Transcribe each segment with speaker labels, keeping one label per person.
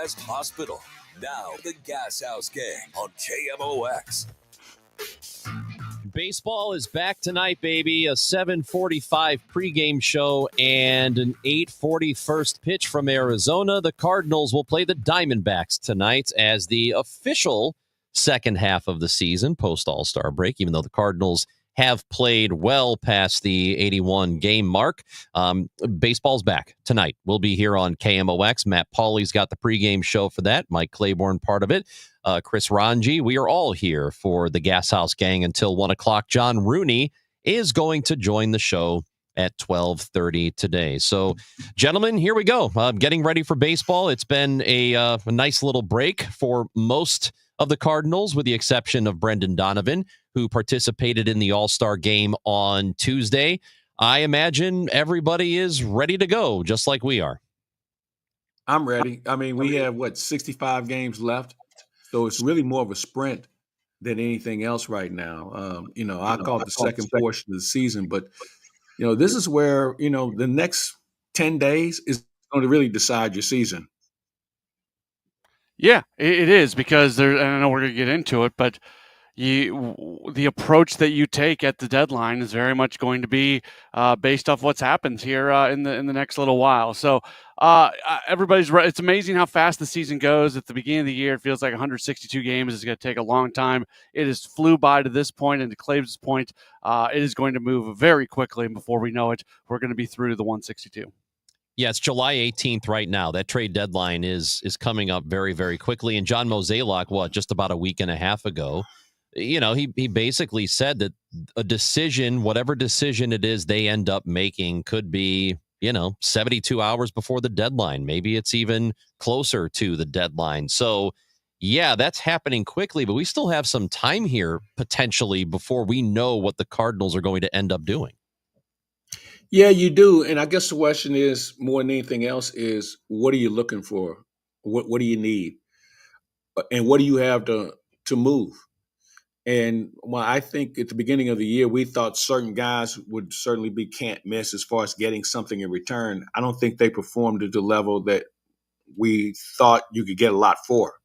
Speaker 1: West Hospital. Now, the Gashouse Gang on KMOX.
Speaker 2: Baseball is back tonight, baby. A 7:45 pregame show and an 8:40 first pitch from Arizona. The Cardinals will play the Diamondbacks tonight as the official second half of the season post All-Star break, even though the Cardinals have played well past the 81 game mark. Baseball's back tonight. We'll be here on KMOX. Matt Pauley's got the pregame show for that. Mike Claiborne part of it. Chris Ranji. We are all here for the Gashouse Gang until 1 o'clock. John Rooney is going to join the show at 12:30 today. So, gentlemen, here we go. Getting ready for baseball. It's been a nice little break for most of the Cardinals, with the exception of Brendan Donovan, who participated in the All-Star game on Tuesday. I imagine everybody is ready to go, just like we are.
Speaker 3: I'm ready. I mean, we have, 65 games left? So it's really more of a sprint than anything else right now. I call it the second portion of the season. But, this is where, the next 10 days is going to really decide your season.
Speaker 4: Yeah, it is, because I know we're going to get into it, but the approach that you take at the deadline is very much going to be based off what's happened here in the next little while. So everybody's right. It's amazing how fast the season goes. At the beginning of the year, it feels like 162 games is going to take a long time. It has flew by to this point, and to Claves' point, it is going to move very quickly, and before we know it, we're going to be through to the 162.
Speaker 2: Yeah, it's July 18th right now. That trade deadline is coming up very, very quickly. And John Mozeliak, just about a week and a half ago, he basically said that a decision, whatever decision it is they end up making, could be, 72 hours before the deadline. Maybe it's even closer to the deadline. So, yeah, that's happening quickly, but we still have some time here potentially before we know what the Cardinals are going to end up doing.
Speaker 3: Yeah, you do. And I guess the question is, more than anything else, is what are you looking for? What do you need? And what do you have to move? And I think at the beginning of the year, we thought certain guys would certainly be can't miss as far as getting something in return. I don't think they performed at the level that we thought you could get a lot for.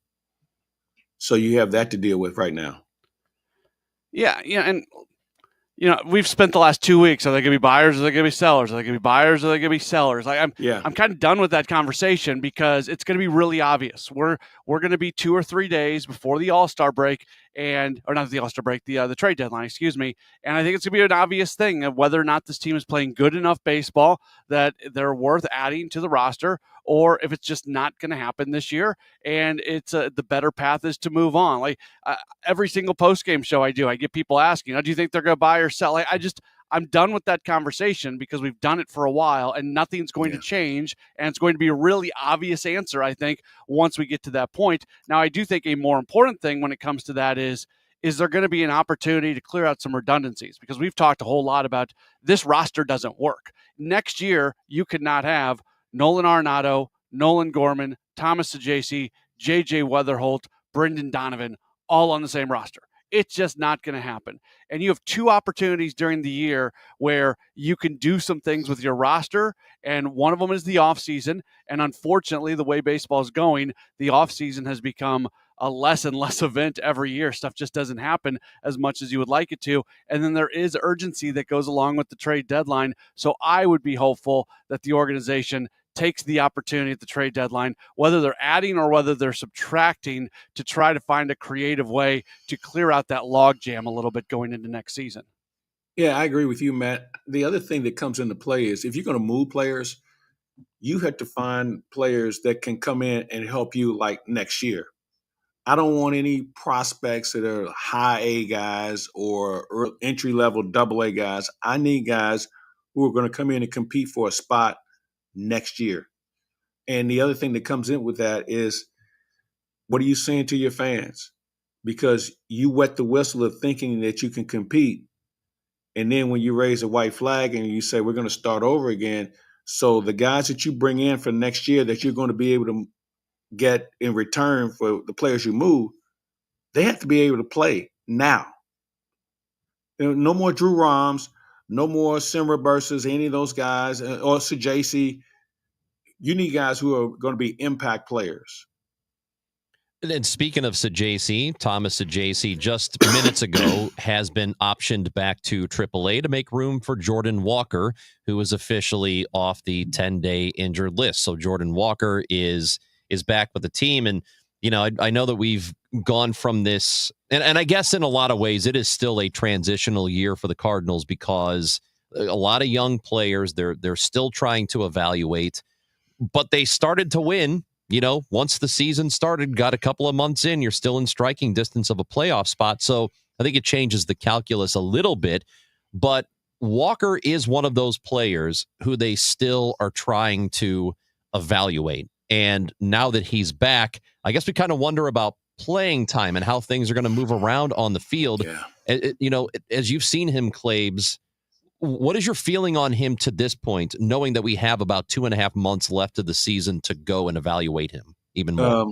Speaker 3: So you have that to deal with right now.
Speaker 4: Yeah, and we've spent the last 2 weeks. Are they going to be buyers? Are they going to be sellers? Are they going to be buyers? Are they going to be sellers? I'm kind of done with that conversation, because it's going to be really obvious. We're going to be 2 or 3 days before the All-Star break, or not the All-Star break, the trade deadline, excuse me. And I think it's going to be an obvious thing of whether or not this team is playing good enough baseball that they're worth adding to the roster, or if it's just not going to happen this year, and it's the better path is to move on. Every single post-game show I do, I get people asking, do you think they're going to buy or sell? I'm done with that conversation, because we've done it for a while and nothing's going to change. And it's going to be a really obvious answer, I think, once we get to that point. Now, I do think a more important thing when it comes to that is there going to be an opportunity to clear out some redundancies? Because we've talked a whole lot about this roster doesn't work. Next year, you could not have Nolan Arenado, Nolan Gorman, Thomas Saggese, J.J. Weatherholt, Brendan Donovan, all on the same roster. It's just not going to happen. And you have 2 opportunities during the year where you can do some things with your roster, and one of them is the offseason. And unfortunately, the way baseball is going, the offseason has become a less and less event every year. Stuff just doesn't happen as much as you would like it to. And then there is urgency that goes along with the trade deadline. So I would be hopeful that the organization takes the opportunity at the trade deadline, whether they're adding or whether they're subtracting, to try to find a creative way to clear out that log jam a little bit going into next season.
Speaker 3: Yeah, I agree with you, Matt. The other thing that comes into play is if you're going to move players, you have to find players that can come in and help you like next year. I don't want any prospects that are high A guys or entry-level double-A guys. I need guys who are going to come in and compete for a spot next year. And the other thing that comes in with that is, what are you saying to your fans? Because you wet the whistle of thinking that you can compete. And then when you raise a white flag and you say, we're going to start over again. So the guys that you bring in for next year that you're going to be able to get in return for the players you move, they have to be able to play now. No more Drew Roms, no more Simra Burses, any of those guys, or Saggese. You need guys who are going to be impact players.
Speaker 2: And speaking of Sajaci, Thomas Sajaci, just minutes ago has been optioned back to AAA to make room for Jordan Walker, who is officially off the 10-day injured list. So Jordan Walker is back with the team. And, I know that we've gone from this, and I guess in a lot of ways it is still a transitional year for the Cardinals because a lot of young players, they're still trying to evaluate, but they started to win. Once the season started, got a couple of months in, you're still in striking distance of a playoff spot. So I think it changes the calculus a little bit. But Walker is one of those players who they still are trying to evaluate. And now that he's back, I guess we kind of wonder about playing time and how things are going to move around on the field.
Speaker 3: Yeah.
Speaker 2: As you've seen him, Claibs, what is your feeling on him to this point, knowing that we have about 2.5 months left of the season to go and evaluate him even more?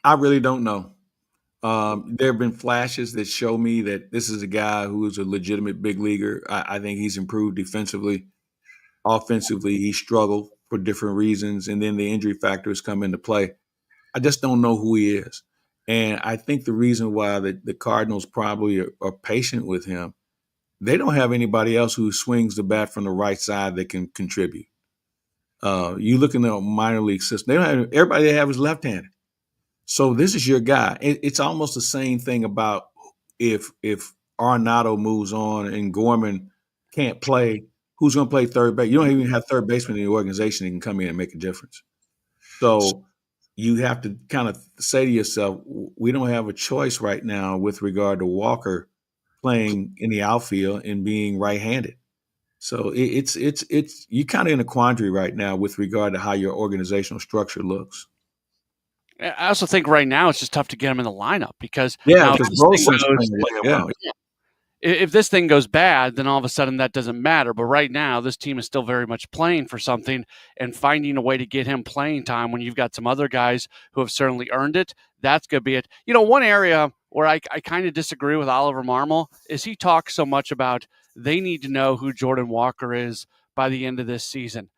Speaker 3: I really don't know. There have been flashes that show me that this is a guy who is a legitimate big leaguer. I think he's improved defensively. Offensively, he struggled for different reasons, and then the injury factors come into play. I just don't know who he is. And I think the reason why the Cardinals probably are patient with him, they don't have anybody else who swings the bat from the right side that can contribute. You look in the minor league system, everybody they have is left-handed. So this is your guy. It's almost the same thing about if Arenado moves on and Gorman can't play, who's going to play third base? You don't even have third baseman in the organization that can come in and make a difference. So you have to kind of say to yourself, we don't have a choice right now with regard to Walker playing in the outfield and being right-handed. So it's you're kind of in a quandary right now with regard to how your organizational structure looks.
Speaker 4: I also think right now it's just tough to get him in the lineup because if this thing goes bad, then all of a sudden that doesn't matter. But right now, this team is still very much playing for something, and finding a way to get him playing time when you've got some other guys who have certainly earned it, that's going to be it. One area where I kind of disagree with Oliver Marmol is he talks so much about they need to know who Jordan Walker is by the end of this season.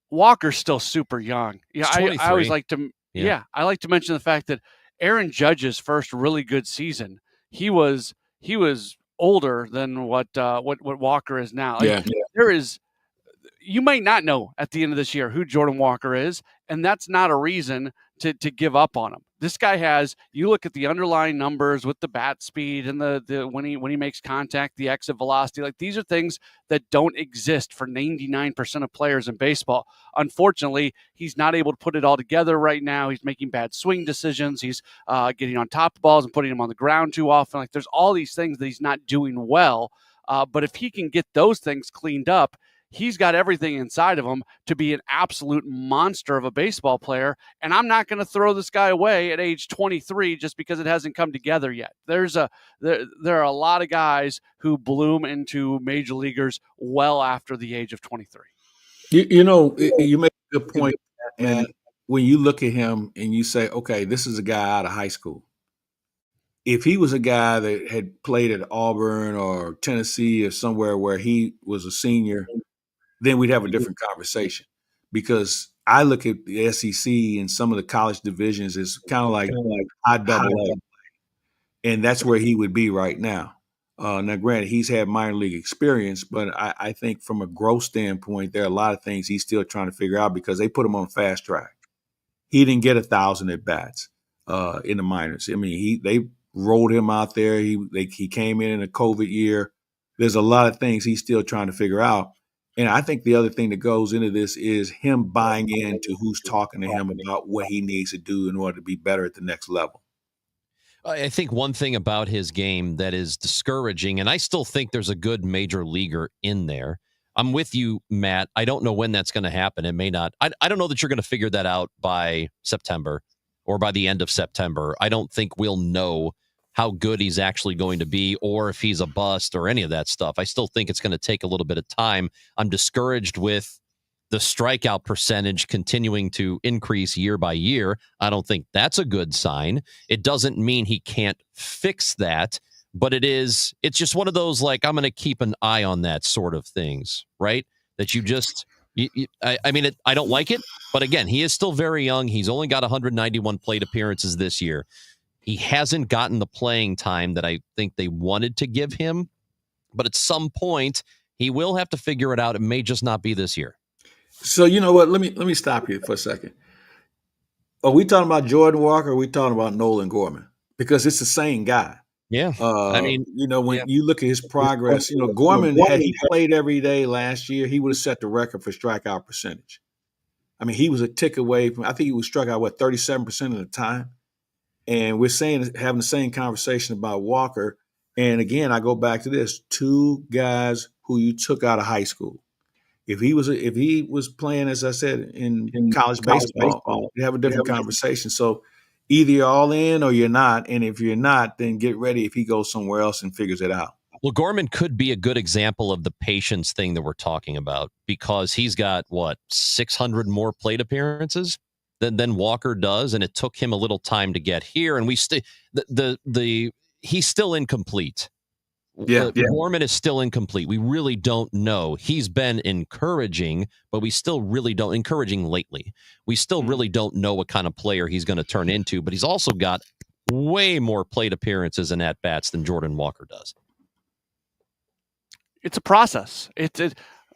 Speaker 4: Walker's still super young. I always like to I like to mention the fact that Aaron Judge's first really good season, he was older than what Walker is now. You might not know at the end of this year who Jordan Walker is, and that's not a reason to give up on him. This guy has, you look at the underlying numbers with the bat speed and the when he makes contact, the exit velocity, like these are things that don't exist for 99% of players in baseball. Unfortunately, he's not able to put it all together right now. He's making bad swing decisions. He's getting on top of balls and putting them on the ground too often. Like there's all these things that he's not doing well. But if he can get those things cleaned up, he's got everything inside of him to be an absolute monster of a baseball player. And I'm not going to throw this guy away at age 23 just because it hasn't come together yet. There are a lot of guys who bloom into major leaguers well after the age of 23.
Speaker 3: You make a good point. And when you look at him and you say, okay, this is a guy out of high school. If he was a guy that had played at Auburn or Tennessee or somewhere where he was a senior, then we'd have a different conversation. Because I look at the SEC and some of the college divisions as kind of like high double-A. And that's where he would be right now. Now, granted, he's had minor league experience, but I think from a growth standpoint, there are a lot of things he's still trying to figure out because they put him on fast track. He didn't get 1,000 at-bats in the minors. I mean, they rolled him out there. He came in a COVID year. There's a lot of things he's still trying to figure out. And I think the other thing that goes into this is him buying into who's talking to him about what he needs to do in order to be better at the next level.
Speaker 2: I think one thing about his game that is discouraging, and I still think there's a good major leaguer in there. I'm with you, Matt. I don't know when that's going to happen. It may not. I don't know that you're going to figure that out by September or by the end of September. I don't think we'll know how good he's actually going to be or if he's a bust or any of that stuff. I still think it's going to take a little bit of time. I'm discouraged with the strikeout percentage continuing to increase year by year. I don't think that's a good sign. It doesn't mean he can't fix that, but it's just one of those, like, I'm going to keep an eye on that sort of things, right? That you I mean, I don't like it, but again, he is still very young. He's only got 191 plate appearances this year. He hasn't gotten the playing time that I think they wanted to give him, but at some point, he will have to figure it out. It may just not be this year.
Speaker 3: So you know what? Let me stop you for a second. Are we talking about Jordan Walker or are we talking about Nolan Gorman? Because it's the same guy.
Speaker 2: Yeah. I mean,
Speaker 3: when you look at his progress, Gorman, had he played every day last year, he would have set the record for strikeout percentage. I mean, he was a tick away from, I think he was struck out, 37% of the time. And we're having the same conversation about Walker. And again, I go back to this, 2 guys who you took out of high school. If he was playing, as I said, in college baseball, you have a different conversation. So either you're all in or you're not. And if you're not, then get ready if he goes somewhere else and figures it out.
Speaker 2: Well, Gorman could be a good example of the patience thing that we're talking about because he's got, 600 more plate appearances than Walker does, and it took him a little time to get here. And he's still incomplete. Gorman is still incomplete. We really don't know. He's been encouraging, but we still really don't. Encouraging lately. We still really don't know what kind of player he's going to turn into, but he's also got way more plate appearances and at-bats than Jordan Walker does.
Speaker 4: It's a process.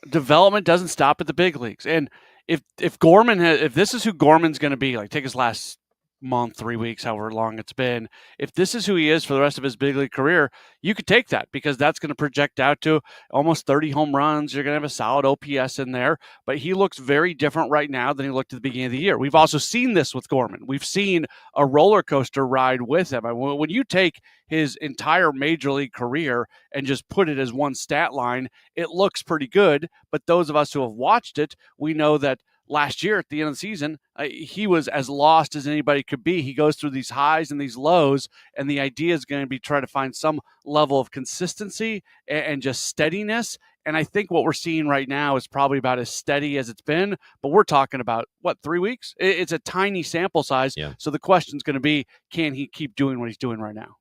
Speaker 4: Development doesn't stop at the big leagues. And if this is who Gorman's going to be, like take his last month, 3 weeks, however long it's been, if this is who he is for the rest of his big league career, you could take that because that's going to project out to almost 30 home runs. You're going to have a solid OPS in there, but he looks very different right now than he looked at the beginning of the year. We've also seen this with Gorman. We've seen a roller coaster ride with him. When you take his entire major league career and just put it as one stat line, it looks pretty good. But those of us who have watched it, we know that last year at the end of the season, he was as lost as anybody could be. He goes through these highs and these lows, and the idea is going to be try to find some level of consistency and just steadiness. And I think what we're seeing right now is probably about as steady as it's been, but we're talking about, 3 weeks? It's a tiny sample size. Yeah. So the question's going to be, can he keep doing what he's doing right now?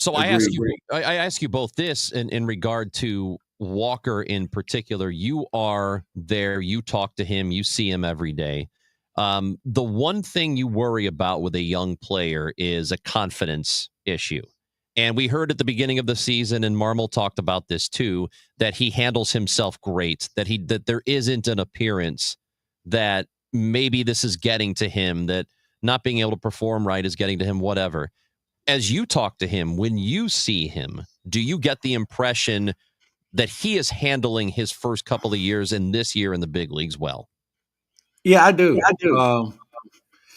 Speaker 2: So I ask you both this in regard to Walker in particular. You are there, you talk to him, you see him every day. The one thing you worry about with a young player is a confidence issue. And we heard at the beginning of the season, and Marmol talked about this too, that he handles himself great, that there isn't an appearance that maybe this is getting to him, that not being able to perform right is getting to him, whatever. As you talk to him, when you see him, do you get the impression that he is handling his first couple of years and this year in the big leagues well?
Speaker 3: Yeah, I do.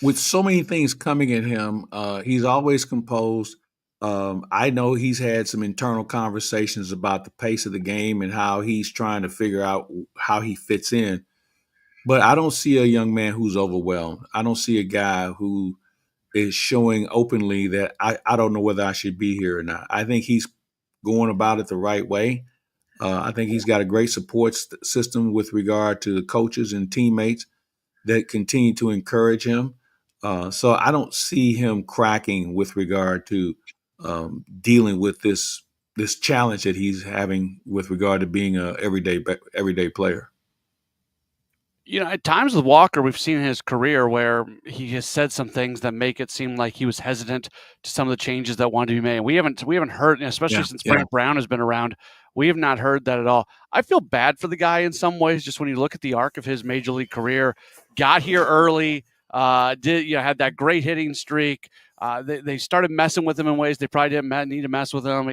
Speaker 3: With so many things coming at him, he's always composed. I know he's had some internal conversations about the pace of the game and how he's trying to figure out how he fits in. But I don't see a young man who's overwhelmed. I don't see a guy who is showing openly that I don't know whether I should be here or not. I think he's going about it the right way. I think he's got a great support system with regard to the coaches and teammates that continue to encourage him. So I don't see him cracking with regard to dealing with this challenge that he's having with regard to being a everyday player.
Speaker 4: At times with Walker, we've seen in his career where he has said some things that make it seem like he was hesitant to some of the changes that wanted to be made. We haven't heard, especially since Brant Brown has been around, we have not heard that at all. I feel bad for the guy in some ways, just when you look at the arc of his major league career. Got here early, had that great hitting streak. They started messing with him in ways they probably didn't need to mess with him.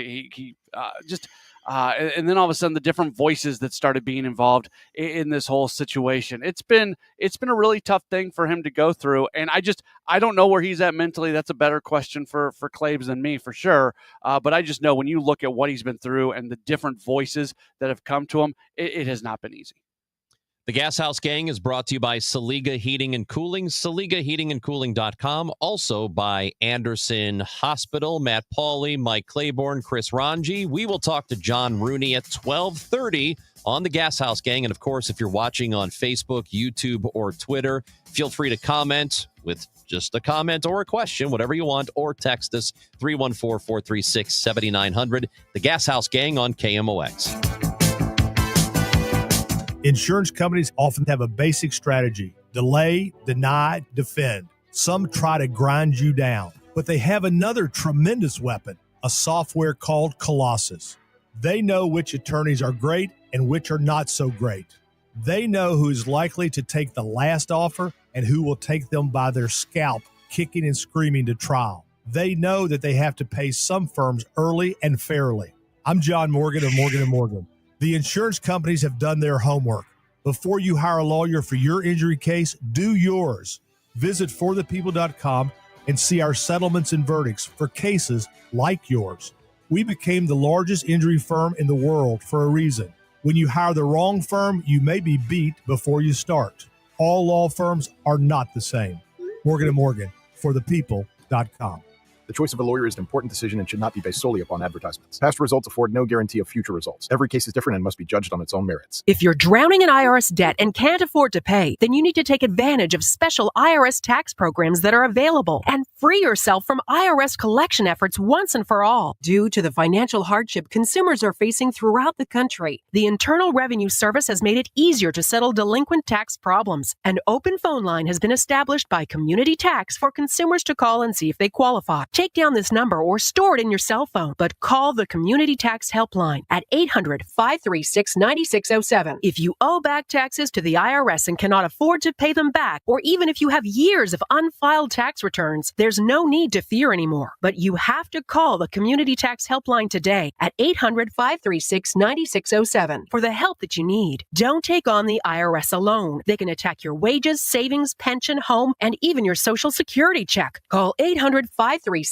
Speaker 4: And then all of a sudden, the different voices that started being involved in this whole situation. It's been a really tough thing for him to go through, and I don't know where he's at mentally. That's a better question for Claves than me, for sure. But I just know when you look at what he's been through and the different voices that have come to him, it has not been easy.
Speaker 2: The Gashouse Gang is brought to you by Saliga Heating and Cooling, SaligaHeatingandCooling.com. Also by Anderson Hospital, Matt Pauley, Mike Claiborne, Chris Ranji. We will talk to John Rooney at 12:30 on the Gashouse Gang. And, of course, if you're watching on Facebook, YouTube, or Twitter, feel free to comment with just a comment or a question, whatever you want, or text us 314-436-7900. The Gashouse Gang on KMOX.
Speaker 5: Insurance companies often have a basic strategy: delay, deny, defend. Some try to grind you down, but they have another tremendous weapon, a software called Colossus. They know which attorneys are great and which are not so great. They know who is likely to take the last offer and who will take them by their scalp, kicking and screaming to trial. They know that they have to pay some firms early and fairly. I'm John Morgan of Morgan & Morgan. The insurance companies have done their homework. Before you hire a lawyer for your injury case, do yours. Visit forthepeople.com and see our settlements and verdicts for cases like yours. We became the largest injury firm in the world for a reason. When you hire the wrong firm, you may be beat before you start. All law firms are not the same. Morgan & Morgan, forthepeople.com.
Speaker 6: The choice of a lawyer is an important decision and should not be based solely upon advertisements. Past results afford no guarantee of future results. Every case is different and must be judged on its own merits.
Speaker 7: If you're drowning in IRS debt and can't afford to pay, then you need to take advantage of special IRS tax programs that are available and free yourself from IRS collection efforts once and for all. Due to the financial hardship consumers are facing throughout the country, the Internal Revenue Service has made it easier to settle delinquent tax problems. An open phone line has been established by Community Tax for consumers to call and see if they qualify. Take down this number or store it in your cell phone, but call the Community Tax Helpline at 800-536-9607. If you owe back taxes to the IRS and cannot afford to pay them back, or even if you have years of unfiled tax returns, there's no need to fear anymore. But you have to call the Community Tax Helpline today at 800-536-9607 for the help that you need. Don't take on the IRS alone. They can attack your wages, savings, pension, home, and even your Social Security check. Call 800-536-9607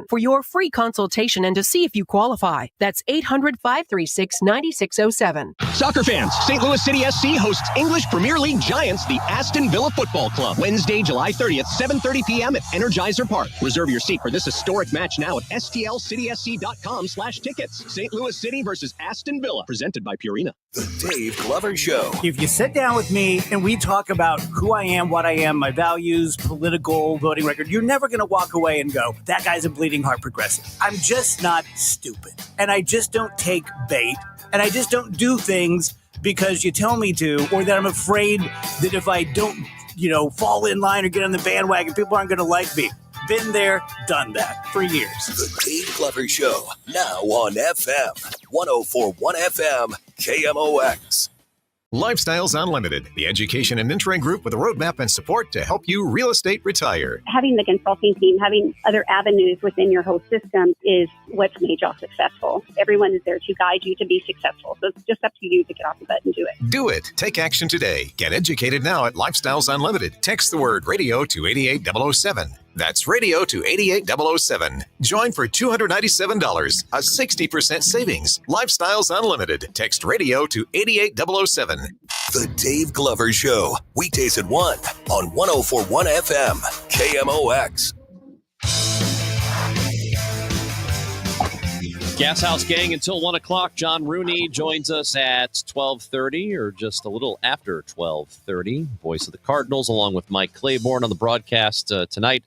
Speaker 7: for your free consultation and to see if you qualify. That's 800-536-9607.
Speaker 8: Soccer fans, St. Louis City SC hosts English Premier League giants, the Aston Villa Football Club. Wednesday, July 30th, 7:30 p.m. at Energizer Park. Reserve your seat for this historic match now at stlcitysc.com/tickets. St. Louis City versus Aston Villa, presented by Purina.
Speaker 1: The Dave Glover Show.
Speaker 9: If you sit down with me and we talk about who I am, what I am, my values, political, voting record, you're never going to walk away and go, that guy's a bleeding heart progressive. I'm just not stupid. And I just don't take bait. And I just don't do things because you tell me to, or that I'm afraid that if I don't, fall in line or get on the bandwagon, people aren't going to like me. Been there, done that for years.
Speaker 1: The Dave Glover Show, now on FM 104.1 FM, KMOX.
Speaker 10: Lifestyles Unlimited, the education and mentoring group with a roadmap and support to help you real estate retire.
Speaker 11: Having the consulting team, having other avenues within your whole system is what's made y'all successful. Everyone is there to guide you to be successful. So it's just up to you to get off the butt and do it.
Speaker 10: Do it. Take action today. Get educated now at Lifestyles Unlimited. Text the word radio to 88007. That's radio to 88007. Join for $297, a 60% savings. Lifestyles Unlimited. Text radio to 88007.
Speaker 1: The Dave Glover Show, weekdays at 1 on 104.1 FM, KMOX.
Speaker 2: Gashouse Gang until 1 o'clock. John Rooney joins us at 12:30 or just a little after 12:30. Voice of the Cardinals along with Mike Claiborne on the broadcast tonight.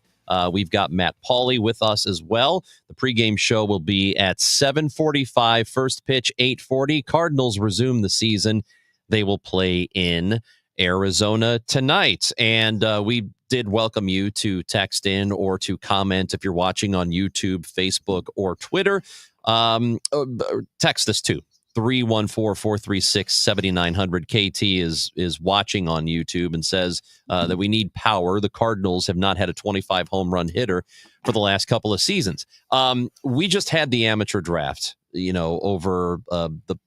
Speaker 2: We've got Matt Pauley with us as well. The pregame show will be at 7:45. First pitch, 8:40. Cardinals resume the season. They will play in Arizona tonight. And we did welcome you to text in or to comment if you're watching on YouTube, Facebook, or Twitter. Text us too. 314-436-7900. KT is watching on YouTube and says that we need power. The Cardinals have not had a 25 home run hitter for the last couple of seasons. We just had the amateur draft, over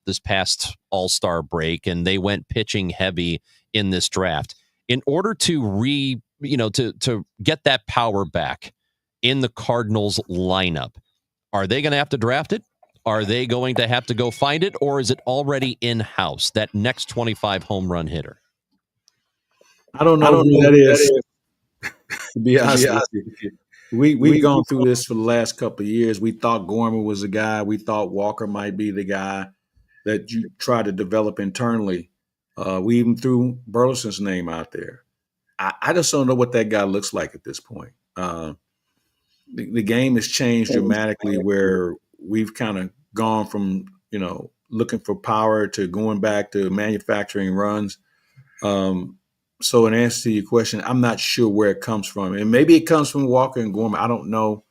Speaker 2: this past All-Star break, and they went pitching heavy in this draft. In order to to get that power back in the Cardinals lineup, are they going to have to draft it? Are they going to have to go find it, or is it already in-house, that next 25 home run hitter?
Speaker 3: I don't know who that is. To be honest with you. We've gone through this for the last couple of years. We thought Gorman was the guy. We thought Walker might be the guy that you try to develop internally. We even threw Burleson's name out there. I just don't know what that guy looks like at this point. The game has changed dramatically where we've kind of gone from, looking for power to going back to manufacturing runs. So in answer to your question, I'm not sure where it comes from. And maybe it comes from Walker and Gorman. I don't know.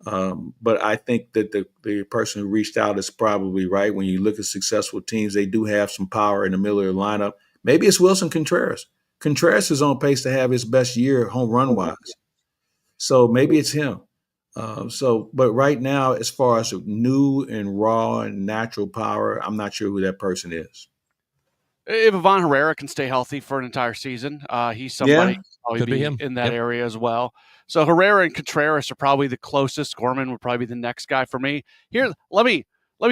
Speaker 3: But I think that the person who reached out is probably right. When you look at successful teams, they do have some power in the middle of the lineup. Maybe it's Wilson Contreras. Contreras is on pace to have his best year home run wise. So maybe it's him. But right now, as far as new and raw and natural power, I'm not sure who that person is.
Speaker 4: If Ivan Herrera can stay healthy for an entire season, he's somebody
Speaker 2: could be him
Speaker 4: in that area as well. So Herrera and Contreras are probably the closest. Gorman would probably be the next guy for me. Here, let me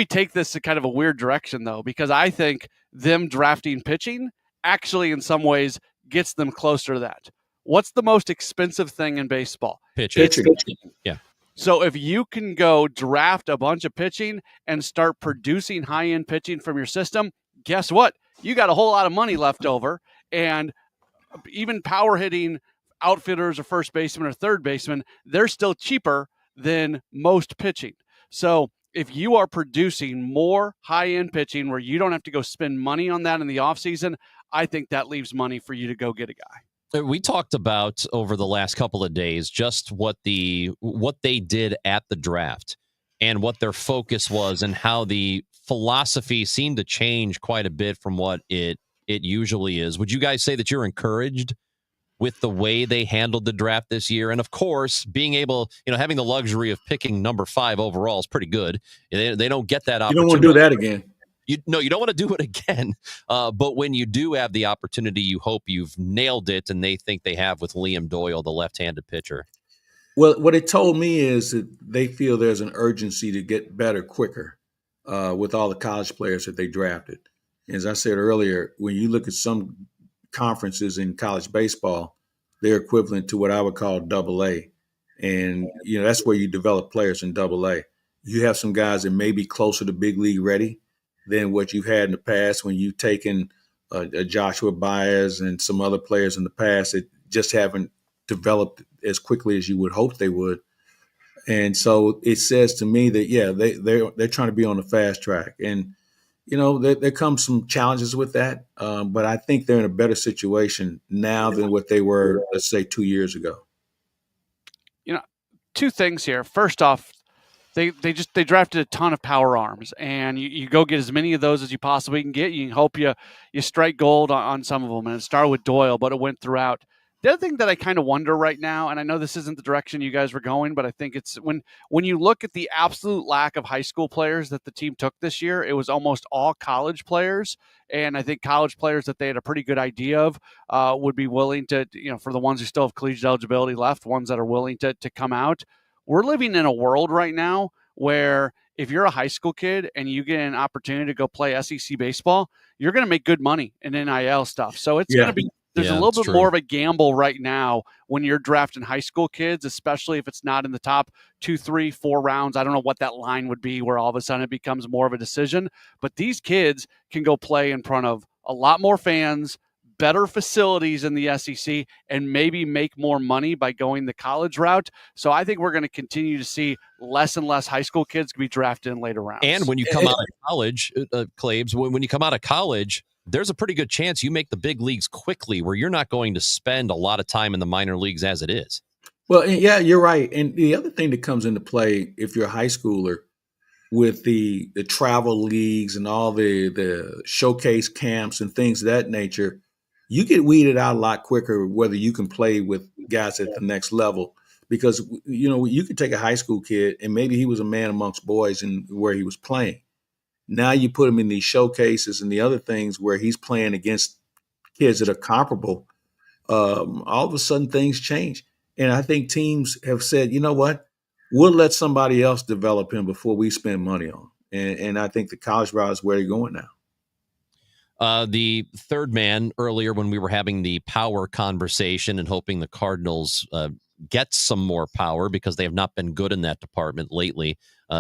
Speaker 4: take this to kind of a weird direction, though, because I think them drafting pitching actually in some ways gets them closer to that. What's the most expensive thing in baseball?
Speaker 2: Pitching. Yeah.
Speaker 4: So if you can go draft a bunch of pitching and start producing high-end pitching from your system, guess what? You got a whole lot of money left over, and even power hitting outfielders or first baseman or third baseman, they're still cheaper than most pitching. So if you are producing more high-end pitching where you don't have to go spend money on that in the offseason, I think that leaves money for you to go get a guy.
Speaker 2: We talked about over the last couple of days just what they did at the draft and what their focus was and how the philosophy seemed to change quite a bit from what it usually is. Would you guys say that you're encouraged with the way they handled the draft this year? And of course, being able, having the luxury of picking number 5 overall is pretty good. They don't get that opportunity.
Speaker 3: You don't want to do that again.
Speaker 2: You don't want to do it again. But when you do have the opportunity, you hope you've nailed it, and they think they have with Liam Doyle, the left-handed pitcher.
Speaker 3: Well, what it told me is that they feel there's an urgency to get better quicker with all the college players that they drafted. As I said earlier, when you look at some conferences in college baseball, they're equivalent to what I would call AA. And, that's where you develop players in AA. You have some guys that may be closer to big league ready than what you've had in the past when you've taken a Joshua Baez and some other players in the past that just haven't developed as quickly as you would hope they would. And so it says to me that, they're trying to be on the fast track. And, there comes some challenges with that. But I think they're in a better situation now than what they were, let's say, 2 years ago.
Speaker 4: Two things here. First off, they drafted a ton of power arms, and you go get as many of those as you possibly can get. You can hope you strike gold on some of them, and it started with Doyle, but it went throughout. The other thing that I kind of wonder right now, and I know this isn't the direction you guys were going, but I think it's when you look at the absolute lack of high school players that the team took this year, it was almost all college players. And I think college players that they had a pretty good idea of would be willing to, for the ones who still have collegiate eligibility left, ones that are willing to come out. We're living in a world right now where if you're a high school kid and you get an opportunity to go play SEC baseball, you're going to make good money in NIL stuff. So it's going to be, there's a little bit more of a gamble right now when you're drafting high school kids, especially if it's not in the top 2, 3, 4 rounds. I don't know what that line would be where all of a sudden it becomes more of a decision, but these kids can go play in front of a lot more fans, better facilities in the SEC, and maybe make more money by going the college route. So I think we're going to continue to see less and less high school kids be drafted in later rounds.
Speaker 2: And when you come out of college, Claves, when you come out of college, there's a pretty good chance you make the big leagues quickly where you're not going to spend a lot of time in the minor leagues as it is.
Speaker 3: Well, yeah, you're right. And the other thing that comes into play if you're a high schooler with the travel leagues and all the showcase camps and things of that nature, you get weeded out a lot quicker whether you can play with guys at the next level. Because, you could take a high school kid and maybe he was a man amongst boys in where he was playing. Now you put him in these showcases and the other things where he's playing against kids that are comparable. All of a sudden things change. And I think teams have said, you know what, we'll let somebody else develop him before we spend money on him. And I think the college route is where they're going now.
Speaker 2: The third man earlier when we were having the power conversation and hoping the Cardinals get some more power because they have not been good in that department lately.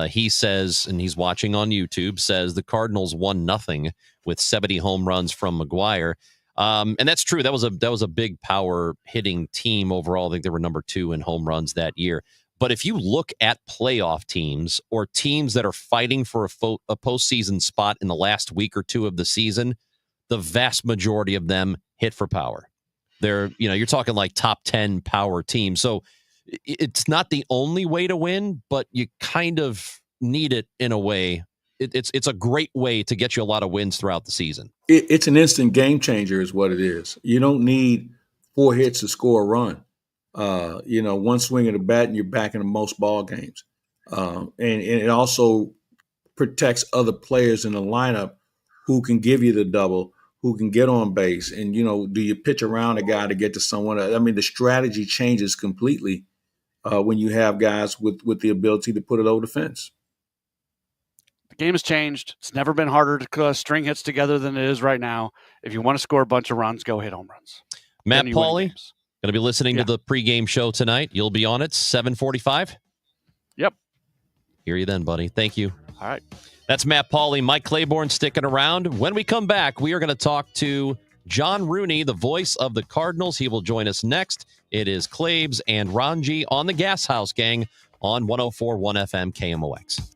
Speaker 2: He says, and he's watching on YouTube, says the Cardinals won nothing with 70 home runs from McGuire. And that's true. That was a big power hitting team overall. I think they were number 2 in home runs that year. But if you look at playoff teams or teams that are fighting for a postseason spot in the last week or two of the season, the vast majority of them hit for power. You're talking like top 10 power teams. So it's not the only way to win, but you kind of need it in a way. It's a great way to get you a lot of wins throughout the season.
Speaker 3: It's an instant game changer is what it is. You don't need 4 hits to score a run. One swing of the bat and you're back in most ball games. And it also protects other players in the lineup who can give you the double, who can get on base. And, do you pitch around a guy to get to someone? I mean, the strategy changes completely when you have guys with the ability to put it over the fence.
Speaker 4: The game has changed. It's never been harder to string hits together than it is right now. If you want to score a bunch of runs, go hit home runs.
Speaker 2: Matt Pauley, going to be listening to the pregame show tonight. You'll be on it 7:45?
Speaker 4: Yep.
Speaker 2: Hear you then, buddy. Thank you.
Speaker 4: All right.
Speaker 2: That's Matt Pauley. Mike Claiborne sticking around. When we come back, we are going to talk to John Rooney, the voice of the Cardinals. He will join us next. It is Claibs and Ranji on the Gashouse Gang on 104.1 FM KMOX.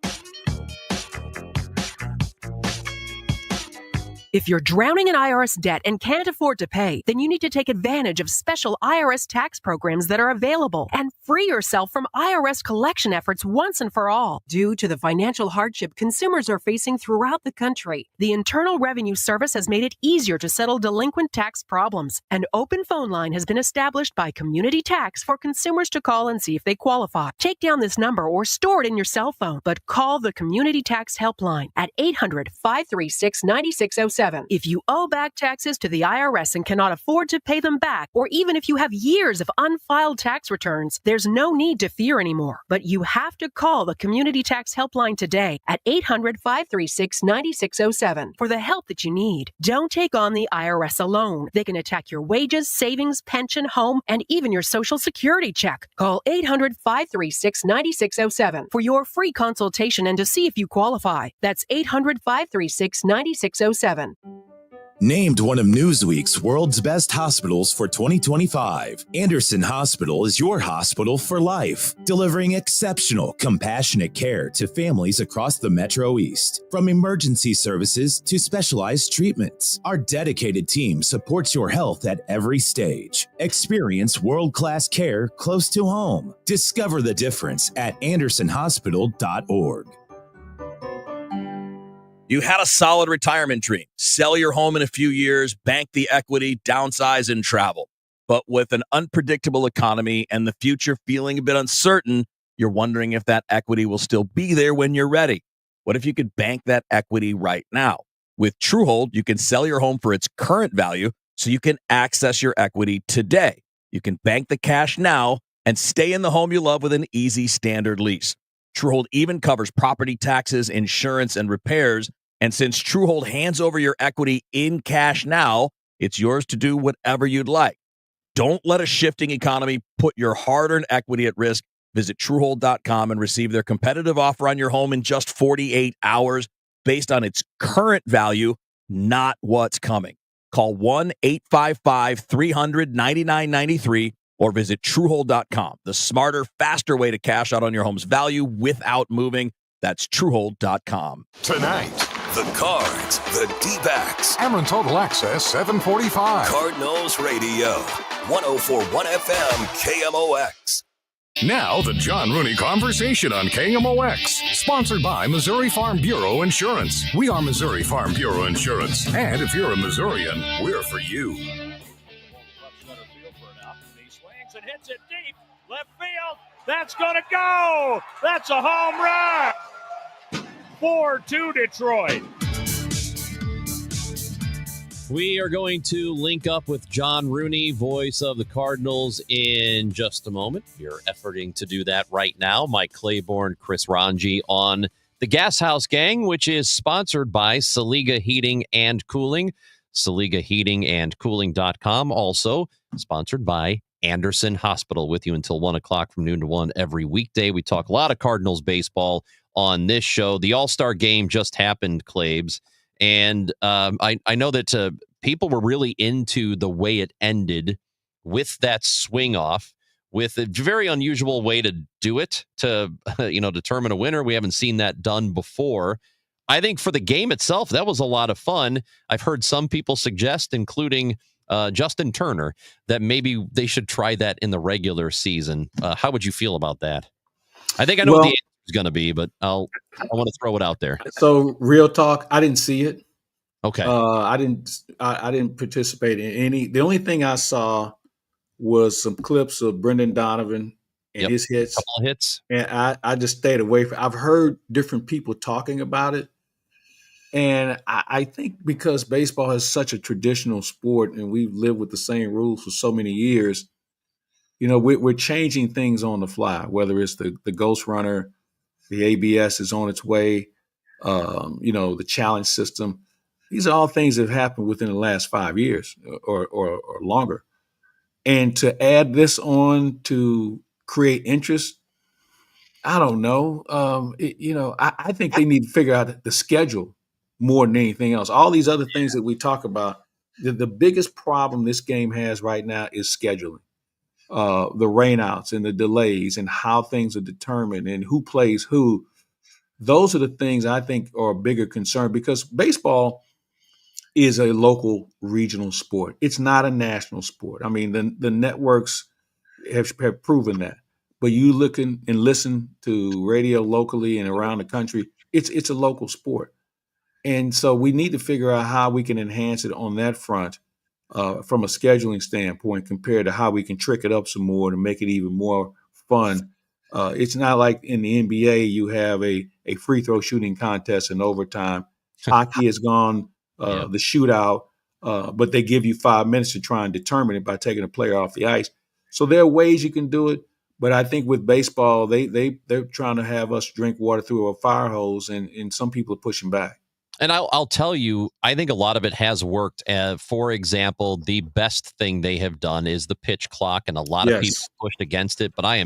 Speaker 7: If you're drowning in IRS debt and can't afford to pay, then you need to take advantage of special IRS tax programs that are available and free yourself from IRS collection efforts once and for all. Due to the financial hardship consumers are facing throughout the country, the Internal Revenue Service has made it easier to settle delinquent tax problems. An open phone line has been established by Community Tax for consumers to call and see if they qualify. Take down this number or store it in your cell phone, but call the Community Tax Helpline at 800-536-9607. If you owe back taxes to the IRS and cannot afford to pay them back, or even if you have years of unfiled tax returns, there's no need to fear anymore. But you have to call the Community Tax Helpline today at 800-536-9607 for the help that you need. Don't take on the IRS alone. They can attack your wages, savings, pension, home, and even your Social Security check. Call 800-536-9607 for your free consultation and to see if you qualify. That's 800-536-9607.
Speaker 12: Named one of Newsweek's world's best hospitals for 2025, Anderson Hospital is your hospital for life, delivering exceptional, compassionate care to families across the Metro East. From emergency services to specialized treatments, our dedicated team supports your health at every stage. Experience world-class care close to home. Discover the difference at andersonhospital.org.
Speaker 13: You had a solid retirement dream. Sell your home in a few years, bank the equity, downsize, and travel. But with an unpredictable economy and the future feeling a bit uncertain, you're wondering if that equity will still be there when you're ready. What if you could bank that equity right now? With Truehold, you can sell your home for its current value so you can access your equity today. You can bank the cash now and stay in the home you love with an easy standard lease. Truehold even covers property taxes, insurance, and repairs. And since Truehold hands over your equity in cash now, it's yours to do whatever you'd like. Don't let a shifting economy put your hard-earned equity at risk. Visit Truehold.com and receive their competitive offer on your home in just 48 hours based on its current value, not what's coming. Call 1-855-300-9993 or visit Truehold.com. The smarter, faster way to cash out on your home's value without moving. That's Truehold.com.
Speaker 10: Tonight,
Speaker 1: the Cards, the D-backs.
Speaker 10: Cameron Total Access, 745.
Speaker 1: Cardinals Radio, 104.1 FM, KMOX.
Speaker 10: Now, the John Rooney Conversation on KMOX. Sponsored by Missouri Farm Bureau Insurance. We are Missouri Farm Bureau Insurance. And if you're a Missourian, we're for you.
Speaker 14: He swings and hits it deep. Left field. That's going to go. That's a home run. 4-2 Detroit.
Speaker 2: We are going to link up with John Rooney, voice of the Cardinals, in just a moment. You're efforting to do that right now. Mike Claiborne, Chris Ranji on the Gashouse Gang, which is sponsored by Saliga Heating and Cooling. SaligaHeatingandCooling.com. Also sponsored by Anderson Hospital, with you until 1 o'clock from noon to 1 every weekday. We talk a lot of Cardinals baseball on this show. The All-Star game just happened, Claibs. And I know that people were really into the way it ended with that swing off with a very unusual way to do it to, determine a winner. We haven't seen that done before. I think for the game itself, that was a lot of fun. I've heard some people suggest, including Justin Turner, that maybe they should try that in the regular season. How would you feel about that? I think I know what the answer is going to be, but I want to throw it out there.
Speaker 3: So, real talk, I didn't see it.
Speaker 2: Okay.
Speaker 3: I didn't participate in any. The only thing I saw was some clips of Brendan Donovan and his hits.
Speaker 2: Couple of hits.
Speaker 3: And I just stayed away from. I've heard different people talking about it. And I think because baseball is such a traditional sport and we've lived with the same rules for so many years, we're changing things on the fly, whether it's the Ghost Runner, the ABS is on its way, the challenge system. These are all things that have happened within the last 5 years or longer. And to add this on to create interest, I don't know. I think they need to figure out the schedule more than anything else. All these other things that we talk about, the biggest problem this game has right now is scheduling. The rainouts and the delays and how things are determined and who plays who. Those are the things I think are a bigger concern because baseball is a local regional sport. It's not a national sport. I mean, the networks have proven that. But you look and listen to radio locally and around the country, it's a local sport. And so we need to figure out how we can enhance it on that front from a scheduling standpoint compared to how we can trick it up some more to make it even more fun. It's not like in the NBA you have a free throw shooting contest in overtime. Hockey has gone the shootout, but they give you 5 minutes to try and determine it by taking a player off the ice. So there are ways you can do it. But I think with baseball, they're trying to have us drink water through a fire hose, and some people are pushing back.
Speaker 2: And I'll tell you, I think a lot of it has worked. For example, the best thing they have done is the pitch clock, and a lot of people pushed against it. But I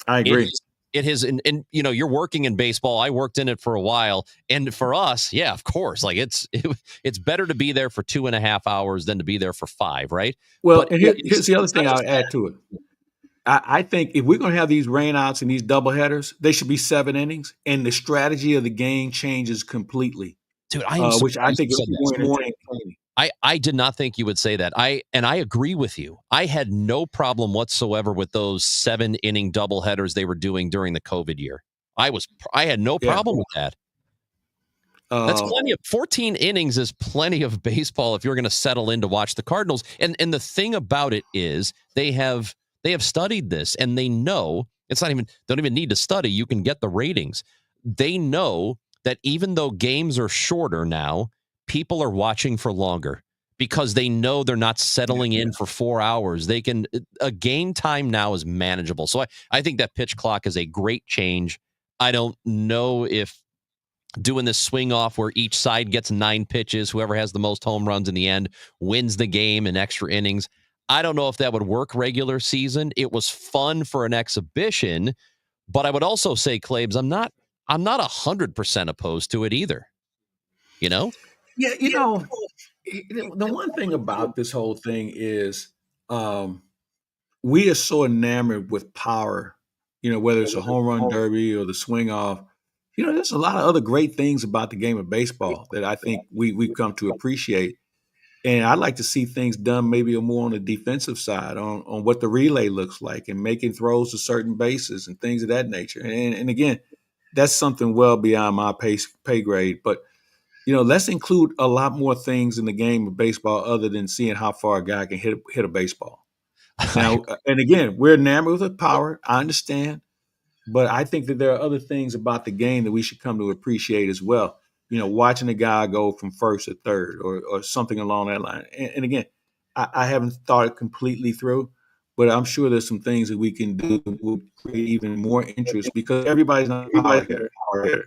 Speaker 2: agree. It has, and you're working in baseball. I worked in it for a while, and for us, of course, like it's better to be there for 2.5 hours than to be there for 5, right?
Speaker 3: Well,
Speaker 2: but
Speaker 3: and here's the other thing I would add to it. I think if we're going to have these rainouts and these doubleheaders, they should be 7 innings, and the strategy of the game changes completely.
Speaker 2: Dude,
Speaker 3: which I think is more entertaining.
Speaker 2: I did not think you would say that. I agree with you. I had no problem whatsoever with those 7-inning doubleheaders they were doing during the COVID year. I had no problem with that. That's plenty of 14 innings is plenty of baseball if you're going to settle in to watch the Cardinals. And the thing about it is they have studied this, and they know don't even need to study. You can get the ratings. They know that even though games are shorter now, people are watching for longer because they know they're not settling in for 4 hours. A game time now is manageable. So I think that pitch clock is a great change. I don't know if doing this swing off where each side gets 9 pitches, whoever has the most home runs in the end wins the game in extra innings. I don't know if that would work regular season. It was fun for an exhibition, but I would also say, Claibs, I'm not 100% opposed to it either.
Speaker 3: Yeah, the one thing about this whole thing is we are so enamored with power, whether it's a home run derby or the swing off. There's a lot of other great things about the game of baseball that I think we've come to appreciate. And I'd like to see things done maybe more on the defensive side on what the relay looks like and making throws to certain bases and things of that nature. And again, that's something well beyond my pay grade. But, let's include a lot more things in the game of baseball other than seeing how far a guy can hit a baseball. Now, and again, we're enamored with power. I understand. But I think that there are other things about the game that we should come to appreciate as well. Watching a guy go from first to third or something along that line. And again, I haven't thought it completely through, but I'm sure there's some things that we can do that will create even more interest because everybody's not a power hitter.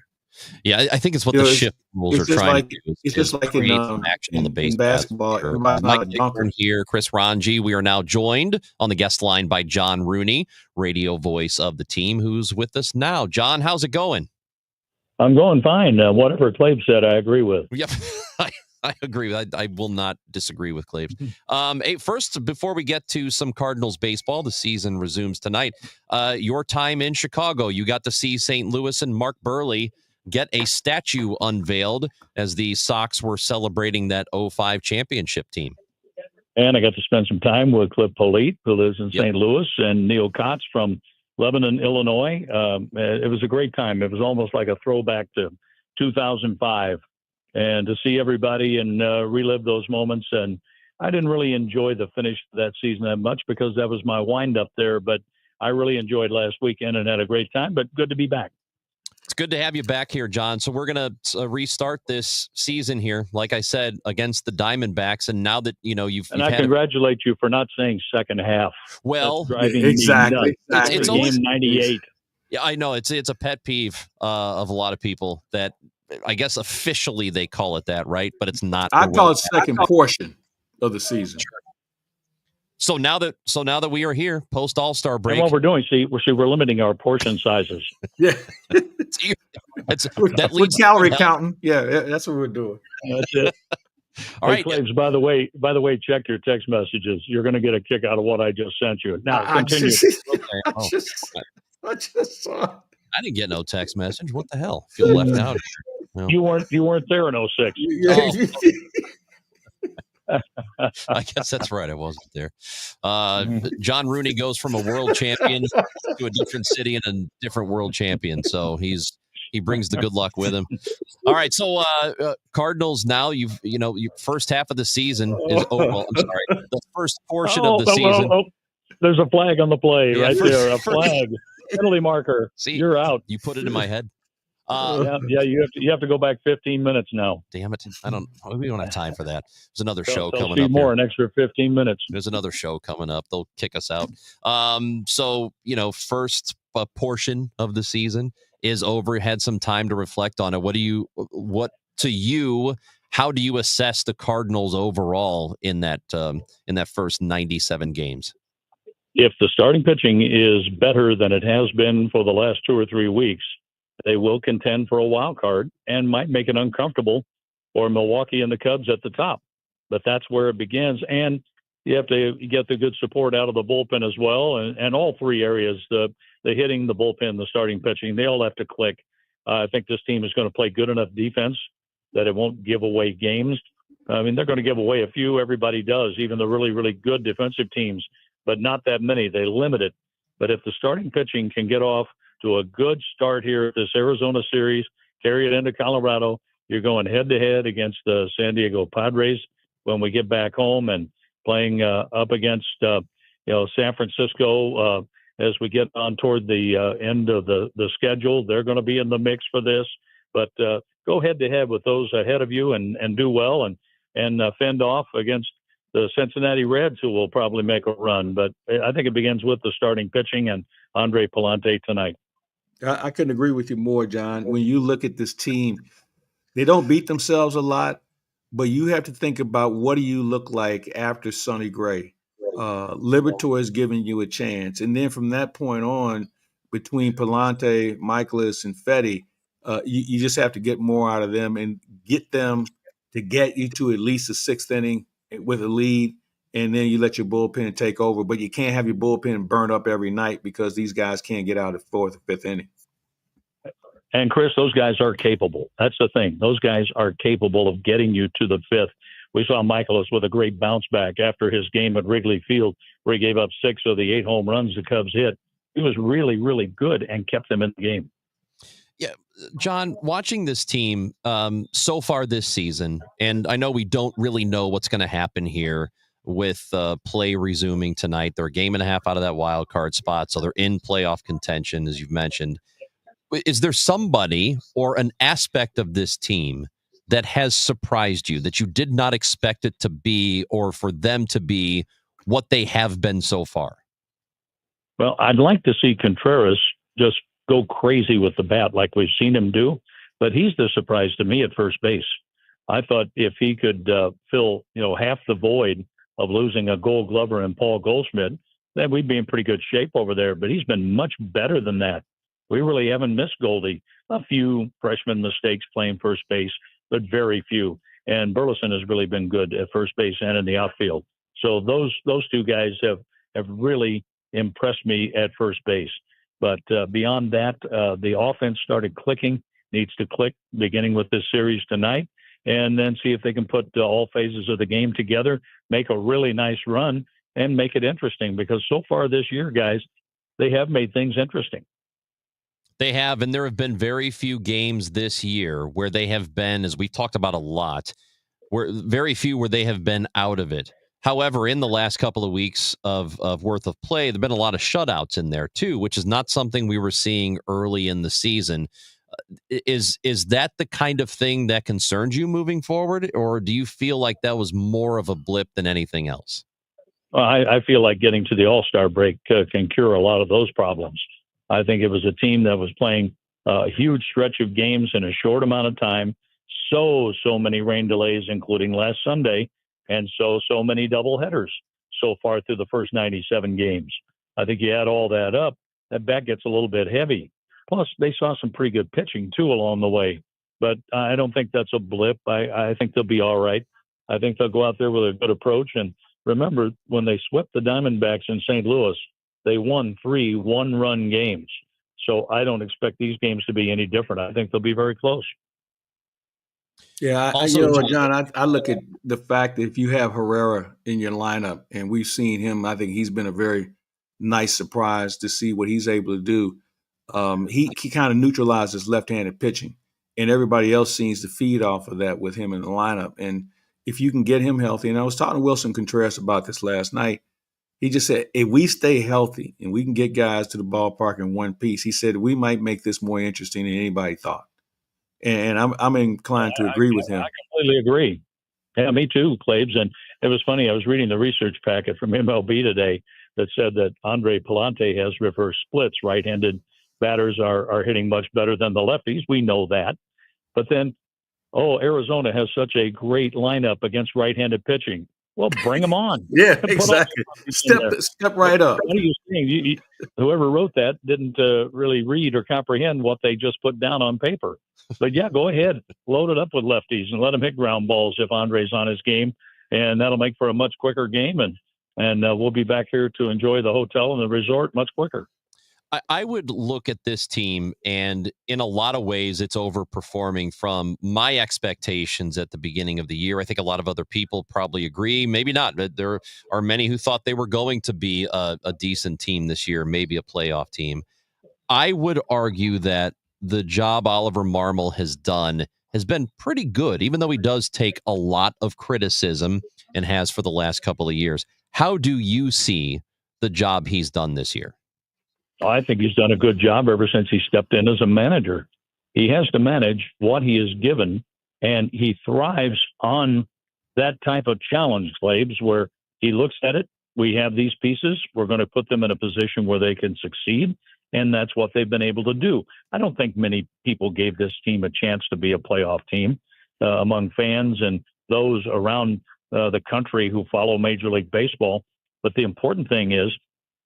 Speaker 2: Yeah, I think it's what the shift rules are trying to do. It's just like create some action on the base.
Speaker 3: Basketball.
Speaker 2: Sure. Mike Dickburn here, Chris Ranji. We are now joined on the guest line by John Rooney, radio voice of the team, who's with us now. John, how's it going?
Speaker 15: I'm going fine. Whatever Claib said, I agree with.
Speaker 2: Yep. I agree. I will not disagree with Claves. First, before we get to some Cardinals baseball, the season resumes tonight. Your time in Chicago, you got to see St. Louis and Mark Burley get a statue unveiled as the Sox were celebrating that 05 championship team.
Speaker 15: And I got to spend some time with Cliff Polite, who lives in St. Louis, and Neil Kotz from Lebanon, Illinois. It was a great time. It was almost like a throwback to 2005. And to see everybody and relive those moments. And I didn't really enjoy the finish of that season that much because that was my wind-up there. But I really enjoyed last weekend and had a great time. But good to be back.
Speaker 2: It's good to have you back here, John. So we're going to restart this season here, like I said, against the Diamondbacks. And now that, you've
Speaker 15: I congratulate you for not saying second half.
Speaker 2: Well,
Speaker 3: exactly.
Speaker 2: It's
Speaker 15: game 98.
Speaker 2: Yeah, I know. It's a pet peeve of a lot of people that, I guess officially they call it that, right? But it's not.
Speaker 3: I call it second portion of the season.
Speaker 2: So now that we are here post All-Star break,
Speaker 15: and what we're doing, we're limiting our portion sizes.
Speaker 3: Yeah,
Speaker 2: that leads
Speaker 3: calorie counting. Yeah, that's what we're doing.
Speaker 15: That's it.
Speaker 2: All right.
Speaker 15: Claves, by the way, check your text messages. You're going to get a kick out of what I just sent you. Now, continue.
Speaker 3: I just saw.
Speaker 2: I didn't get no text message. What the hell? Feel left out here.
Speaker 15: No. You weren't there in 06.
Speaker 2: I guess that's right. I wasn't there. John Rooney goes from a world champion to a different city and a different world champion. So he brings the good luck with him. All right. So Cardinals now your first half of the season is over. Well, I'm sorry. The first portion of the season.
Speaker 15: There's a flag on the play right there. A flag. Penalty marker.
Speaker 2: See,
Speaker 15: you're out.
Speaker 2: You put it in my head.
Speaker 15: You have to go back 15 minutes now.
Speaker 2: Damn it! We don't have time for that. There's another show coming up.
Speaker 15: More, an extra 15 minutes.
Speaker 2: There's another show coming up. They'll kick us out. So first portion of the season is over. Had some time to reflect on it. How do you assess the Cardinals overall in that first 97 games?
Speaker 15: If the starting pitching is better than it has been for the last 2 or 3 weeks, they will contend for a wild card and might make it uncomfortable for Milwaukee and the Cubs at the top. But that's where it begins. And you have to get the good support out of the bullpen as well. And all three areas, the hitting, the bullpen, the starting pitching, they all have to click. I think this team is going to play good enough defense that it won't give away games. I mean, they're going to give away a few. Everybody does, even the really, really good defensive teams, but not that many. They limit it. But if the starting pitching can get off to a good start here at this Arizona series, carry it into Colorado, you're going head-to-head against the San Diego Padres when we get back home and playing up against, San Francisco as we get on toward the end of the schedule. They're going to be in the mix for this. But go head-to-head with those ahead of you and do well and fend off against the Cincinnati Reds, who will probably make a run. But I think it begins with the starting pitching and Andre Palante tonight.
Speaker 3: I couldn't agree with you more, John. When you look at this team, they don't beat themselves a lot, but you have to think about what do you look like after Sonny Gray. Liberatore is giving you a chance. And then from that point on, between Palante, Michaelis, and Fetty, you just have to get more out of them and get them to get you to at least the sixth inning with a lead, and then you let your bullpen take over. But you can't have your bullpen burn up every night because these guys can't get out of fourth or fifth inning.
Speaker 15: And, Chris, those guys are capable. That's the thing. Those guys are capable of getting you to the fifth. We saw Michaelis with a great bounce back after his game at Wrigley Field where he gave up 6 of the 8 home runs the Cubs hit. He was really, really good and kept them in the game.
Speaker 2: Yeah, John, watching this team so far this season, and I know we don't really know what's going to happen here with play resuming tonight. They're a game and a half out of that wild card spot, so they're in playoff contention, as you've mentioned. Is there somebody or an aspect of this team that has surprised you, that you did not expect it to be or for them to be what they have been so far?
Speaker 15: Well, I'd like to see Contreras just go crazy with the bat like we've seen him do, but he's the surprise to me at first base. I thought if he could fill, half the void of losing a Gold Glover and Paul Goldschmidt, then we'd be in pretty good shape over there. But he's been much better than that. We really haven't missed Goldie. A few freshman mistakes playing first base, but very few. and Burleson has really been good at first base and in the outfield. So those two guys have really impressed me at first base. But beyond that, the offense started clicking, needs to click, beginning with this series tonight, and then see if they can put all phases of the game together, make a really nice run, and make it interesting. Because so far this year, guys, they have made things interesting.
Speaker 2: They have, and there have been very few games this year where they have been, as we've talked about a lot, where very few where they have been out of it. However, in the last couple of weeks of worth of play, there have been a lot of shutouts in there too, which is not something we were seeing early in the season. Is that the kind of thing that concerns you moving forward, or do you feel like that was more of a blip than anything else?
Speaker 15: Well, I feel like getting to the All-Star break can cure a lot of those problems. I think it was a team that was playing a huge stretch of games in a short amount of time. So many rain delays, including last Sunday, and so many doubleheaders so far through the first 97 games. I think you add all that up, that bat gets a little bit heavy. Plus, they saw some pretty good pitching, too, along the way. But I don't think that's a blip. I think they'll be all right. I think they'll go out there with a good approach. And remember, when they swept the Diamondbacks in St. Louis, they won 3 one-run games. So I don't expect these games to be any different. I think they'll be very close.
Speaker 3: Yeah, John, I look at the fact that if you have Herrera in your lineup, and we've seen him, I think he's been a very nice surprise to see what he's able to do. He kind of neutralizes left-handed pitching, and everybody else seems to feed off of that with him in the lineup. And if you can get him healthy, and I was talking to Wilson Contreras about this last night, he just said, if we stay healthy and we can get guys to the ballpark in one piece, he said, we might make this more interesting than anybody thought. And I'm inclined to agree with him.
Speaker 15: I completely agree. Yeah, me too, Claves. And it was funny. I was reading the research packet from MLB today that said that Andre Palante has reverse splits. Right-handed batters are hitting much better than the lefties. We know that. But then, Arizona has such a great lineup against right-handed pitching. Well, bring them on.
Speaker 3: Yeah, exactly. Step right up.
Speaker 15: What are you saying? Whoever wrote that didn't really read or comprehend what they just put down on paper. But yeah, go ahead, load it up with lefties and let them hit ground balls if Andre's on his game, and that'll make for a much quicker game. And we'll be back here to enjoy the hotel and the resort much quicker.
Speaker 2: I would look at this team, and in a lot of ways, it's overperforming from my expectations at the beginning of the year. I think a lot of other people probably agree. Maybe not. But there are many who thought they were going to be a decent team this year, maybe a playoff team. I would argue that the job Oliver Marmol has done has been pretty good, even though he does take a lot of criticism and has for the last couple of years. How do you see the job he's done this year?
Speaker 15: I think he's done a good job ever since he stepped in as a manager. He has to manage what he is given, and he thrives on that type of challenge, Claves, where he looks at it. We have these pieces. We're going to put them in a position where they can succeed, and that's what they've been able to do. I don't think many people gave this team a chance to be a playoff team among fans and those around the country who follow Major League Baseball. But the important thing is,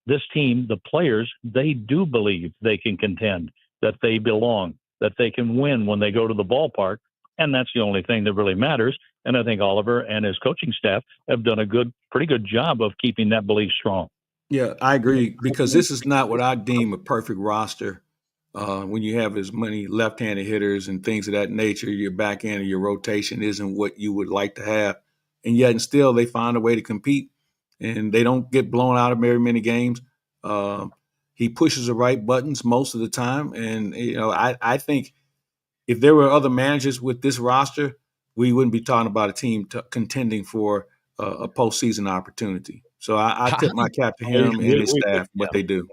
Speaker 15: this team, the players, they do believe they can contend, that they belong, that they can win when they go to the ballpark. And that's the only thing that really matters. And I think Oliver and his coaching staff have done a pretty good job of keeping that belief strong.
Speaker 3: Yeah, I agree, because this is not what I deem a perfect roster. When you have as many left-handed hitters and things of that nature, your back end of your rotation isn't what you would like to have. And yet and still they find a way to compete. And they don't get blown out of very many games. He pushes the right buttons most of the time. And, I think if there were other managers with this roster, we wouldn't be talking about a team contending for a postseason opportunity. So I tip my cap to him and his staff, what they do.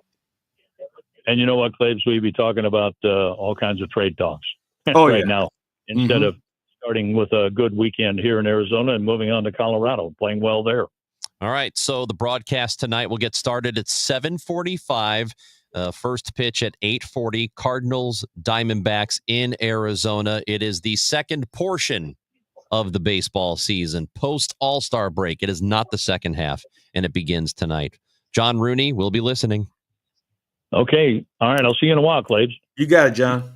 Speaker 15: And you know what, Claves, we'd be talking about all kinds of trade talks now, instead of starting with a good weekend here in Arizona and moving on to Colorado, playing well there.
Speaker 2: All right, so the broadcast tonight will get started at 7:45. First pitch at 8:40. Cardinals, Diamondbacks in Arizona. It is the second portion of the baseball season, post All-Star break. It is not the second half, and it begins tonight. John Rooney will be listening.
Speaker 15: Okay. All right, I'll see you in a while, Claves.
Speaker 3: You got it, John.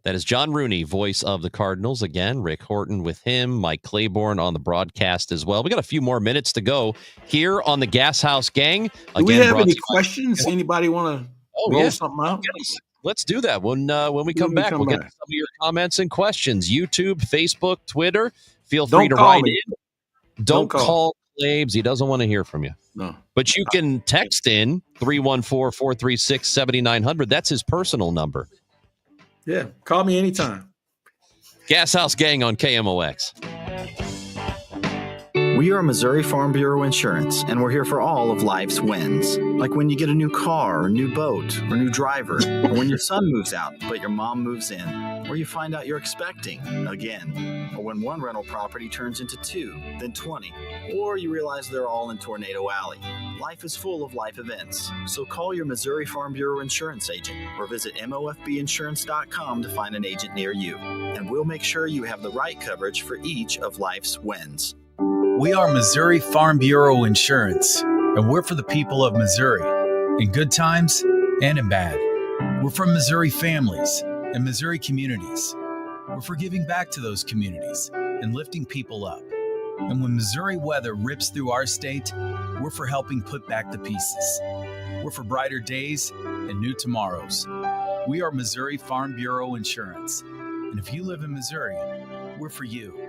Speaker 2: That is John Rooney, voice of the Cardinals. Again, Rick Horton with him, Mike Claiborne on the broadcast as well. We got a few more minutes to go here on the Gashouse Gang. Again,
Speaker 3: do we have any questions? Anybody want to roll something out?
Speaker 2: Yes. Let's do that when we come back. We'll get to some of your comments and questions. YouTube, Facebook, Twitter. Feel free to write in. Don't call Claibs. He doesn't want to hear from you.
Speaker 3: No.
Speaker 2: But you can text in 314-436-7900. That's his personal number.
Speaker 3: Yeah, call me anytime.
Speaker 2: Gashouse Gang on KMOX.
Speaker 16: We are Missouri Farm Bureau Insurance, and we're here for all of life's wins. Like when you get a new car, or new boat, or new driver, or when your son moves out, but your mom moves in, or you find out you're expecting again, or when one rental property turns into 2, then 20, or you realize they're all in Tornado Alley. Life is full of life events, so call your Missouri Farm Bureau Insurance agent or visit mofbinsurance.com to find an agent near you, and we'll make sure you have the right coverage for each of life's wins.
Speaker 17: We are Missouri Farm Bureau Insurance, and we're for the people of Missouri, in good times and in bad. We're for Missouri families and Missouri communities. We're for giving back to those communities and lifting people up. And when Missouri weather rips through our state, we're for helping put back the pieces. We're for brighter days and new tomorrows. We are Missouri Farm Bureau Insurance. And if you live in Missouri, we're for you.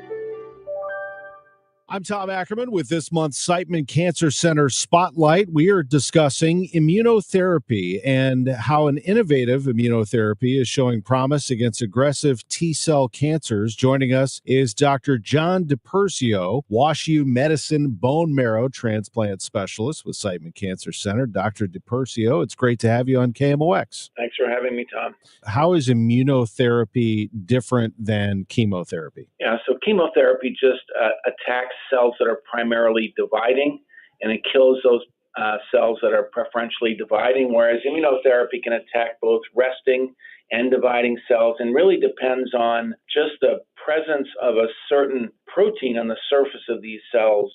Speaker 5: I'm Tom Ackerman with this month's Siteman Cancer Center Spotlight. We are discussing immunotherapy and how an innovative immunotherapy is showing promise against aggressive T-cell cancers. Joining us is Dr. John DiPersio, WashU Medicine bone marrow transplant specialist with Siteman Cancer Center. Dr. DiPersio, it's great to have you on KMOX.
Speaker 18: Thanks for having me, Tom.
Speaker 5: How is immunotherapy different than chemotherapy?
Speaker 18: Yeah, so chemotherapy just attacks cells that are primarily dividing, and it kills those cells that are preferentially dividing, whereas immunotherapy can attack both resting and dividing cells, and really depends on just the presence of a certain protein on the surface of these cells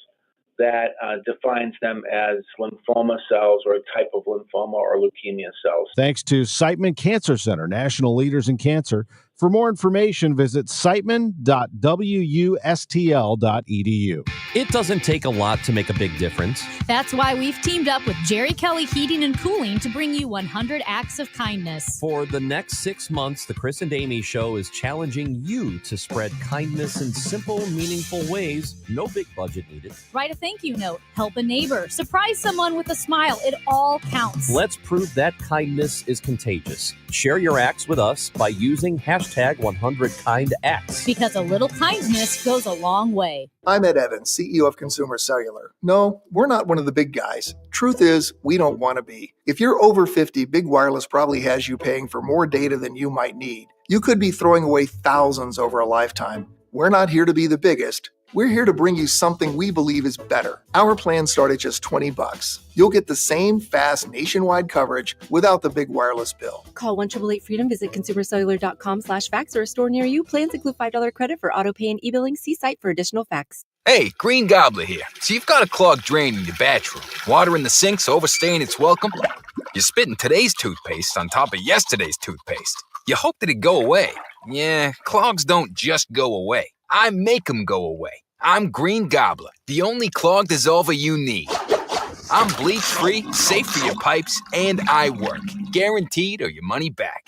Speaker 18: that defines them as lymphoma cells or a type of lymphoma or leukemia cells.
Speaker 5: Thanks to Siteman Cancer Center, national leaders in cancer. For more information, visit siteman.wustl.edu.
Speaker 2: It doesn't take a lot to make a big difference.
Speaker 19: That's why we've teamed up with Jerry Kelly Heating and Cooling to bring you 100 Acts of Kindness.
Speaker 2: For the next 6 months, the Chris and Amy Show is challenging you to spread kindness in simple, meaningful ways. No big budget needed.
Speaker 19: Write a thank you note, help a neighbor, surprise someone with a smile. It all counts.
Speaker 2: Let's prove that kindness is contagious. Share your acts with us by using hashtag 100KindActs.
Speaker 19: Because a little kindness goes a long way.
Speaker 20: I'm Ed Evans, CEO of Consumer Cellular. No, we're not one of the big guys. Truth is, we don't want to be. If you're over 50, Big Wireless probably has you paying for more data than you might need. You could be throwing away thousands over a lifetime. We're not here to be the biggest. We're here to bring you something we believe is better. Our plans start at just $20. You'll get the same fast nationwide coverage without the big wireless bill.
Speaker 21: Call 1-888-FREEDOM, visit consumercellular.com/facts or a store near you. Plans include $5 credit for auto pay and e-billing. See site for additional facts.
Speaker 22: Hey, Green Gobbler here. So you've got a clogged drain in your bathroom. Water in the sink's overstaying its welcome. You're spitting today's toothpaste on top of yesterday's toothpaste. You hope that it go away. Yeah, clogs don't just go away. I make them go away. I'm Green Gobbler, the only clog dissolver you need. I'm bleach-free, safe for your pipes, and I work. Guaranteed or your money back.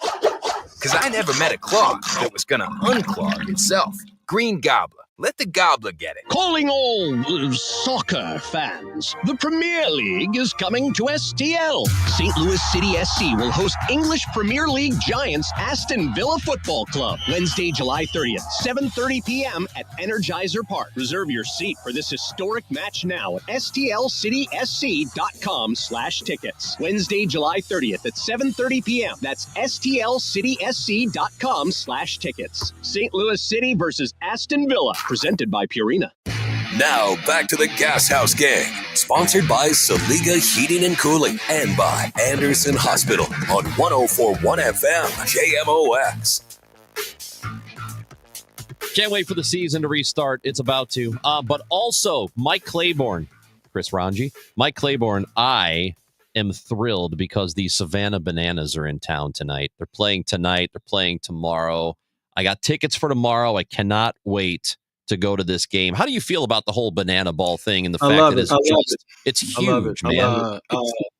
Speaker 22: Because I never met a clog that was going to unclog itself. Green Gobbler. Let the gobbler get it.
Speaker 8: Calling all soccer fans. The Premier League is coming to STL. St. Louis City SC will host English Premier League giants Aston Villa Football Club. Wednesday, July 30th, 7:30 p.m. at Energizer Park. Reserve your seat for this historic match now at stlcitysc.com/tickets. Wednesday, July 30th at 7:30 p.m. That's stlcitysc.com/tickets. St. Louis City versus Aston Villa. Presented by Purina.
Speaker 1: Now back to the Gashouse Gang, sponsored by Saliga Heating and Cooling and by Anderson Hospital on 104.1 FM KMOX.
Speaker 2: Can't wait for the season to restart. It's about to. But also, Mike Claiborne, Chris Ranji, Mike Claiborne, I am thrilled because the Savannah Bananas are in town tonight. They're playing tonight. They're playing tomorrow. I got tickets for tomorrow. I cannot wait to go to this game. How do you feel about the whole banana ball thing and the fact that it's huge, man?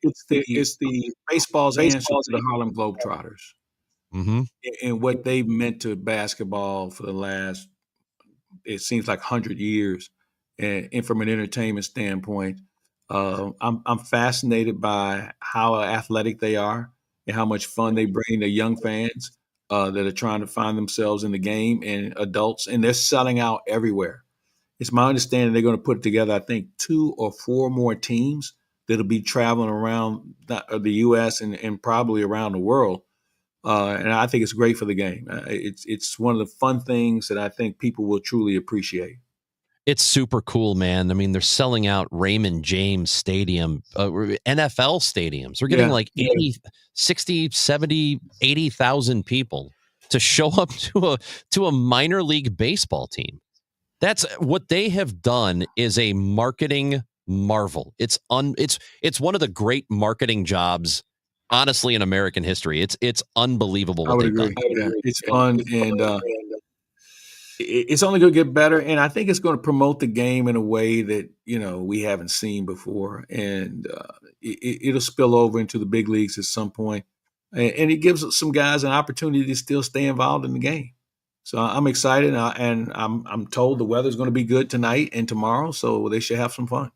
Speaker 3: It's the baseball's answer to the Harlem Globetrotters.
Speaker 2: Mm-hmm.
Speaker 3: And what they've meant to basketball for the last, it seems like 100 years. And from an entertainment standpoint, I'm fascinated by how athletic they are and how much fun they bring to young fans that are trying to find themselves in the game, and adults, and they're selling out everywhere. It's my understanding they're going to put together, I think, 2 or 4 more teams that'll be traveling around the U.S. and probably around the world. And I think it's great for the game. It's one of the fun things that I think people will truly appreciate.
Speaker 2: It's super cool, man. I mean, they're selling out Raymond James Stadium, NFL stadiums. We're getting 60, 70, 80,000 people to show up to a minor league baseball team. That's what they have done is a marketing marvel. It's one of the great marketing jobs, honestly, in American history. It's unbelievable what they've done.
Speaker 3: Yeah, it's fun, and it's only going to get better. And I think it's going to promote the game in a way that we haven't seen before, and it'll spill over into the big leagues at some point. And it gives some guys an opportunity to still stay involved in the game. So I'm excited, and I'm told the weather's going to be good tonight and tomorrow, so they should have some fun.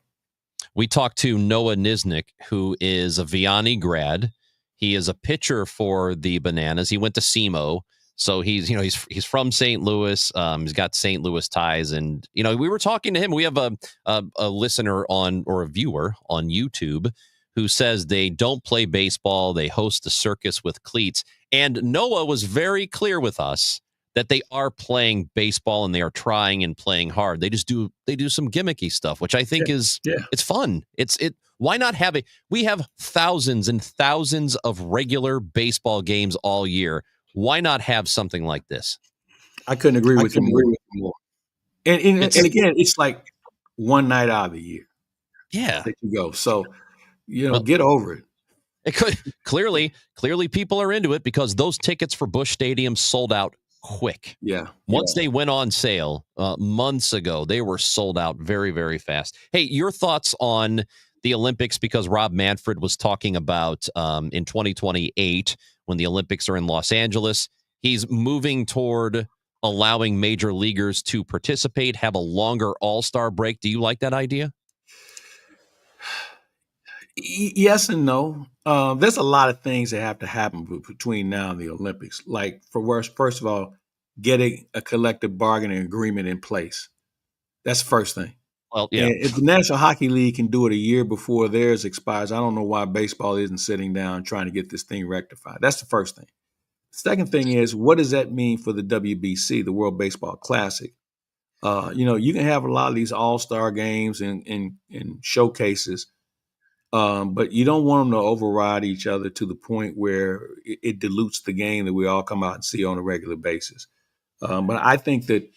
Speaker 2: We talked to Noah Nisnik, who is a Vianney grad. He is a pitcher for the Bananas. He went to SEMO, so he's from St. Louis. He's got St. Louis ties, and we were talking to him. We have a listener or a viewer on YouTube who says they don't play baseball. They host a circus with cleats, and Noah was very clear with us that they are playing baseball and they are trying and playing hard. They do some gimmicky stuff, which I think it's fun. Why not have it? We have thousands and thousands of regular baseball games all year. Why not have something like this?
Speaker 3: I couldn't agree with you more. And again, it's like one night out of the year.
Speaker 2: Yeah.
Speaker 3: That you go. So, get over it.
Speaker 2: It could clearly people are into it because those tickets for Busch Stadium sold out quick.
Speaker 3: Yeah.
Speaker 2: Once they went on sale months ago, they were sold out very, very fast. Hey, your thoughts on the Olympics, because Rob Manfred was talking about in 2028 when the Olympics are in Los Angeles, he's moving toward allowing major leaguers to participate, have a longer all-star break. Do you like that idea?
Speaker 3: Yes and no. There's a lot of things that have to happen between now and the Olympics. Like, first of all, getting a collective bargaining agreement in place. That's the first thing.
Speaker 2: Well, yeah.
Speaker 3: And if the National Hockey League can do it a year before theirs expires, I don't know why baseball isn't sitting down trying to get this thing rectified. That's the first thing. Second thing is, what does that mean for the WBC, the World Baseball Classic? You can have a lot of these all-star games and showcases, but you don't want them to override each other to the point where it dilutes the game that we all come out and see on a regular basis. But I think that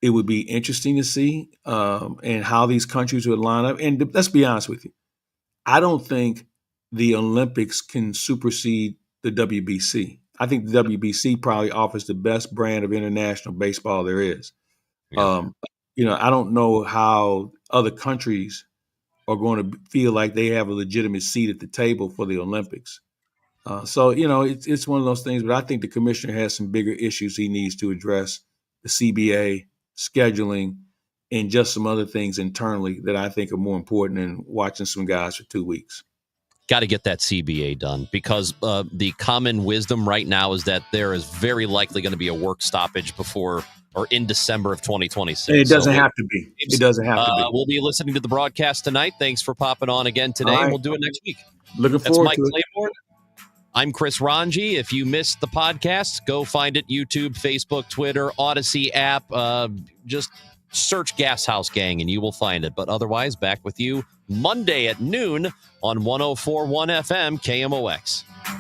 Speaker 3: it would be interesting to see and how these countries would line up. And let's be honest with you. I don't think the Olympics can supersede the WBC. I think the WBC probably offers the best brand of international baseball there is. Yeah. I don't know how other countries are going to feel like they have a legitimate seat at the table for the Olympics. So it's one of those things, but I think the commissioner has some bigger issues he needs to address: the CBA, scheduling, and just some other things internally that I think are more important than watching some guys for 2 weeks.
Speaker 2: Got to get that CBA done, because the common wisdom right now is that there is very likely going to be a work stoppage before or in December of 2026.
Speaker 3: And it doesn't have to be. It doesn't have to be.
Speaker 2: We'll be listening to the broadcast tonight. Thanks for popping on again today.
Speaker 3: Right.
Speaker 2: And we'll do it next week.
Speaker 3: Looking forward to it.
Speaker 2: Claiborne. I'm Chris Ranji. If you missed the podcast, go find it. YouTube, Facebook, Twitter, Odyssey app. Just search Gashouse Gang and you will find it. But otherwise, back with you Monday at noon on 104.1 FM KMOX.